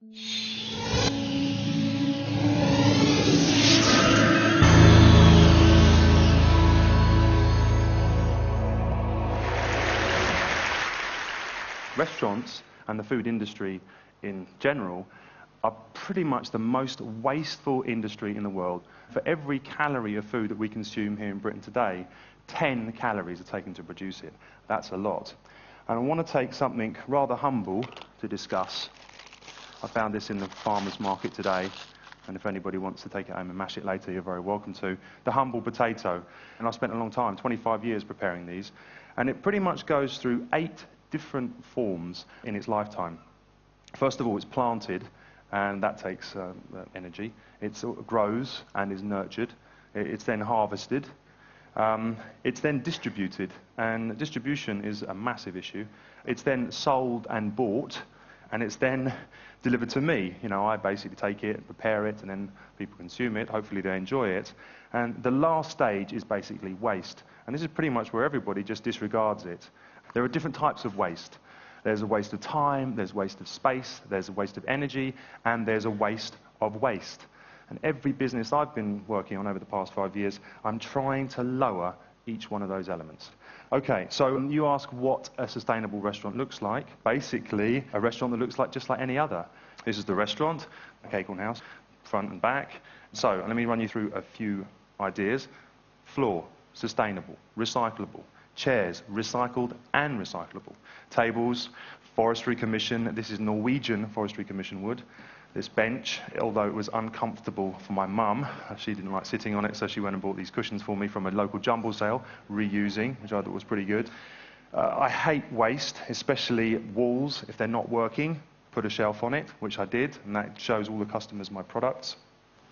Restaurants and the food industry in general are pretty much the most wasteful industry in the world. For every calorie of food that we consume here in Britain today, 10 calories are taken to produce it. That's a lot. And I want to take something rather humble to discuss. I found this in the farmer's market today, and if anybody wants to take it home and mash it later, you're very welcome to. The humble potato. And I spent a long time, 25 years preparing these, and it pretty much goes through 8 different forms in its lifetime. First of all, it's planted, and that takes energy. It grows and is nurtured. It's then harvested. It's then distributed, and distribution is a massive issue. It's then sold and bought, and it's then delivered to me. You know, I basically take it, prepare it, and then people consume it. Hopefully they enjoy it. And the last stage is basically waste. And this is pretty much where everybody just disregards it. There are different types of waste. There's a waste of time, there's waste of space, there's a waste of energy, and there's a waste of waste. And every business I've been working on over the past 5 years, I'm trying to lower each one of those elements. Okay, so you ask what a sustainable restaurant looks like. Basically, a restaurant that looks like just like any other. This is the restaurant, a Acorn House, front and back. So let me run you through a few ideas. Floor, sustainable, recyclable. Chairs, recycled and recyclable. Tables, Forestry Commission. This is Norwegian Forestry Commission wood. This bench, although it was uncomfortable for my mum, she didn't like sitting on it, so she went and bought these cushions for me from a local jumble sale, reusing, which I thought was pretty good. I hate waste, especially walls. If they're not working, put a shelf on it, which I did, and that shows all the customers my products.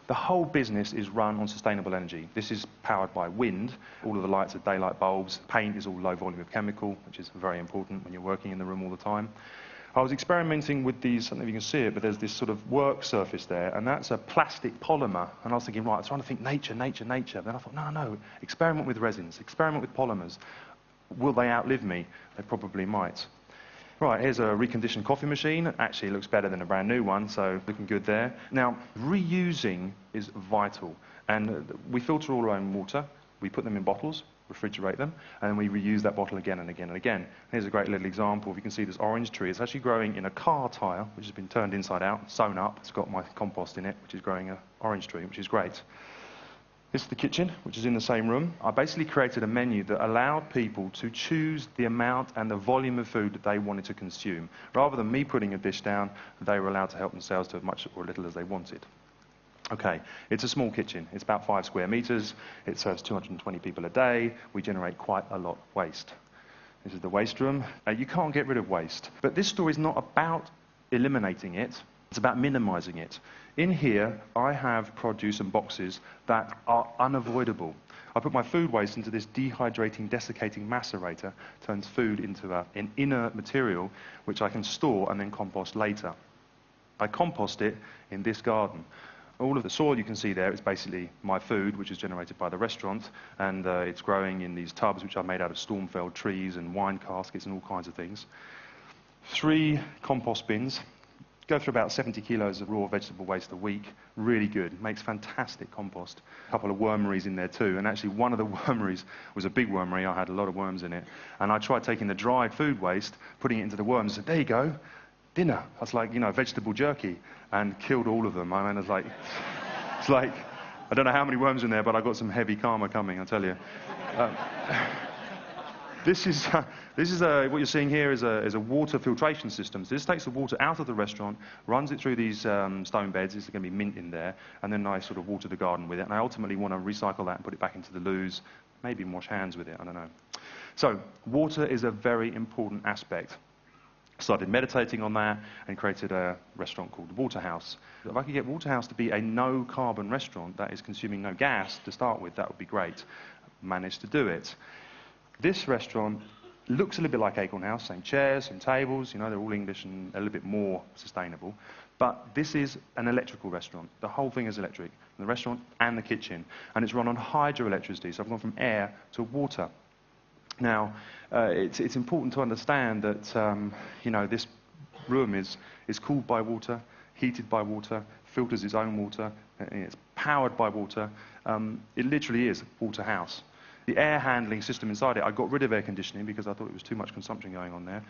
The whole business is run on sustainable energy. This is powered by wind. All of the lights are daylight bulbs. Paint is all low volume of chemical, which is very important when you're working in the room all the time. I was experimenting with these, I don't know if you can see it, but there's this sort of work surface there, and that's a plastic polymer. And I was thinking, right, I was trying to think nature, nature, nature. Then I thought, no, experiment with resins, experiment with polymers. Will they outlive me? They probably might. Right, here's a reconditioned coffee machine. Actually, it looks better than a brand new one, so looking good there. Now, reusing is vital. And we filter all our own water. We put them in bottles, refrigerate them, and then we reuse that bottle again and again and again. Here's a great little example. If you can see this orange tree, it's actually growing in a car tyre, which has been turned inside out, sewn up. It's got my compost in it, which is growing an orange tree, which is great. This is the kitchen, which is in the same room. I basically created a menu that allowed people to choose the amount and the volume of food that they wanted to consume. Rather than me putting a dish down, they were allowed to help themselves to as much or little as they wanted. Okay, it's a small kitchen. It's about 5 square meters. It serves 220 people a day. We generate quite a lot of waste. This is the waste room. You can't get rid of waste. But this story is not about eliminating it. It's about minimizing it. In here, I have produce and boxes that are unavoidable. I put my food waste into this dehydrating, desiccating macerator, turns food into an inert material, which I can store and then compost later. I compost it in this garden. All of the soil you can see there is basically my food, which is generated by the restaurant, and it's growing in these tubs, which are made out of storm-felled trees and wine caskets and all kinds of things. 3 compost bins. Go through about 70 kilos of raw vegetable waste a week. Really good. Makes fantastic compost. A couple of wormeries in there too. And actually one of the wormeries was a big wormery. I had a lot of worms in it. And I tried taking the dried food waste, putting it into the worms, and said, there you go, dinner. I was like, you know, vegetable jerky. And killed all of them. I mean, it's like, I don't know how many worms in there, but I got some heavy karma coming, I'll tell you. This is what you're seeing here is a water filtration system. So this takes the water out of the restaurant, runs it through these stone beds. There's going to be mint in there, and then I sort of water the garden with it. And I ultimately want to recycle that and put it back into the loos, maybe wash hands with it. I don't know. So water is a very important aspect. Started meditating on that and created a restaurant called Waterhouse. If I could get Waterhouse to be a no-carbon restaurant that is consuming no gas to start with, that would be great. Managed to do it. This restaurant looks a little bit like Acorn House, same chairs, same tables, you know, they're all English and a little bit more sustainable. But this is an electrical restaurant. The whole thing is electric, the restaurant and the kitchen. And it's run on hydroelectricity, so I've gone from air to water. Now, it's important to understand that, you know, this room is cooled by water, heated by water, filters its own water, and it's powered by water. It literally is a water house. The air handling system inside it, I got rid of air conditioning because I thought it was too much consumption going on there.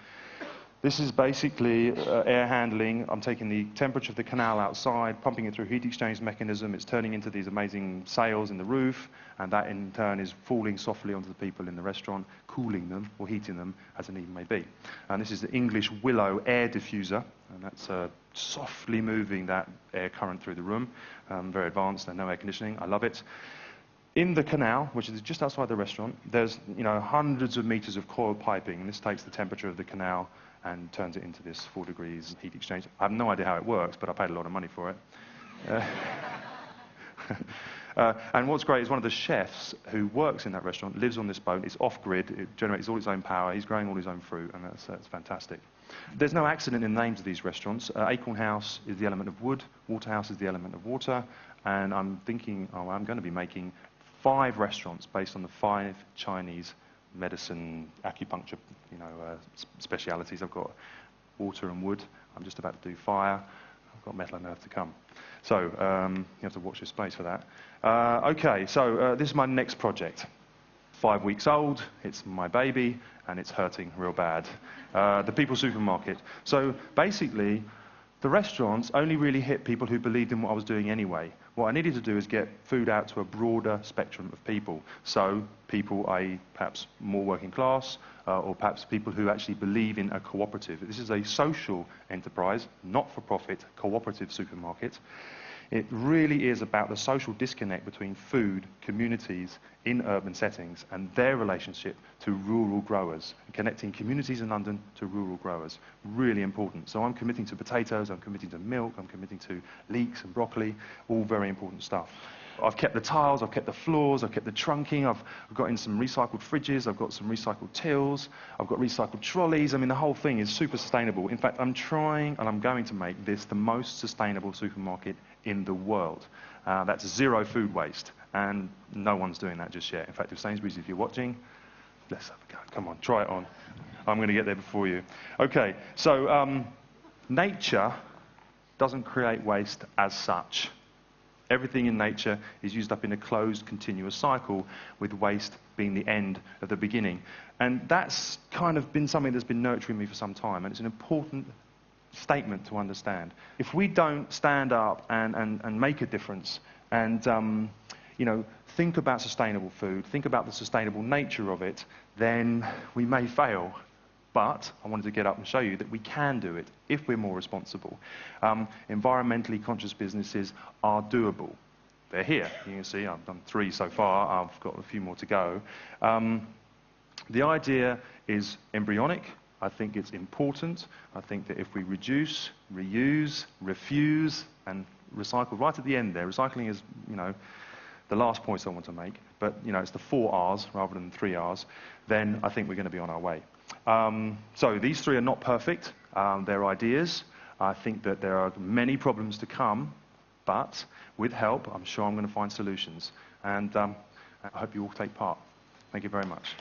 This is basically air handling. I'm taking the temperature of the canal outside, pumping it through a heat exchange mechanism. It's turning into these amazing sails in the roof, and that in turn is falling softly onto the people in the restaurant, cooling them or heating them as the need may be. And this is the English Willow air diffuser, and that's softly moving that air current through the room. Very advanced and no air conditioning. I love it. In the canal, which is just outside the restaurant, there's hundreds of meters of coiled piping, and this takes the temperature of the canal and turns it into this 4 degrees heat exchange. I have no idea how it works, but I paid a lot of money for it. And what's great is one of the chefs who works in that restaurant lives on this boat. It's off-grid. It generates all its own power. He's growing all his own fruit, and that's fantastic. There's no accident in the names of these restaurants. Acorn House is the element of wood. Waterhouse is the element of water. And I'm thinking, I'm going to be making 5 restaurants based on the 5 Chinese medicine, acupuncture, specialities. I've got water and wood. I'm just about to do fire. I've got metal and earth to come. So you have to watch your space for that. Okay, so this is my next project. 5 weeks old, it's my baby, and it's hurting real bad. The People Supermarket. So basically, the restaurants only really hit people who believed in what I was doing anyway. What I needed to do is get food out to a broader spectrum of people. So people, i.e. perhaps more working class, or perhaps people who actually believe in a cooperative. This is a social enterprise, not-for-profit, cooperative supermarket. It really is about the social disconnect between food, communities in urban settings, and their relationship to rural growers, connecting communities in London to rural growers. Really important. So I'm committing to potatoes, I'm committing to milk, I'm committing to leeks and broccoli, all very important stuff. I've kept the tiles, I've kept the floors, I've kept the trunking, I've got in some recycled fridges, I've got some recycled tills, I've got recycled trolleys. I mean, the whole thing is super sustainable. In fact, I'm trying, and I'm going to make this the most sustainable supermarket in the world. That's 0 food waste, and no one's doing that just yet. In fact, if Sainsbury's, if you're watching, let's have a go. Come on, try it on. I'm going to get there before you. Okay, so nature doesn't create waste as such. Everything in nature is used up in a closed, continuous cycle, with waste being the end of the beginning. And that's kind of been something that's been nurturing me for some time, and it's an important statement to understand. If we don't stand up and make a difference and think about sustainable food, think about the sustainable nature of it, then we may fail. But I wanted to get up and show you that we can do it if we're more responsible. Environmentally conscious businesses are doable. They're here. You can see I've done 3 so far. I've got a few more to go. The idea is embryonic. I think it's important. I think that if we reduce, reuse, refuse, and recycle right at the end there, recycling is, the last point I want to make, but, it's the 4 R's rather than 3 R's, then I think we're going to be on our way. So these 3 are not perfect. They're ideas. I think that there are many problems to come, but with help, I'm sure I'm going to find solutions. And I hope you all take part. Thank you very much.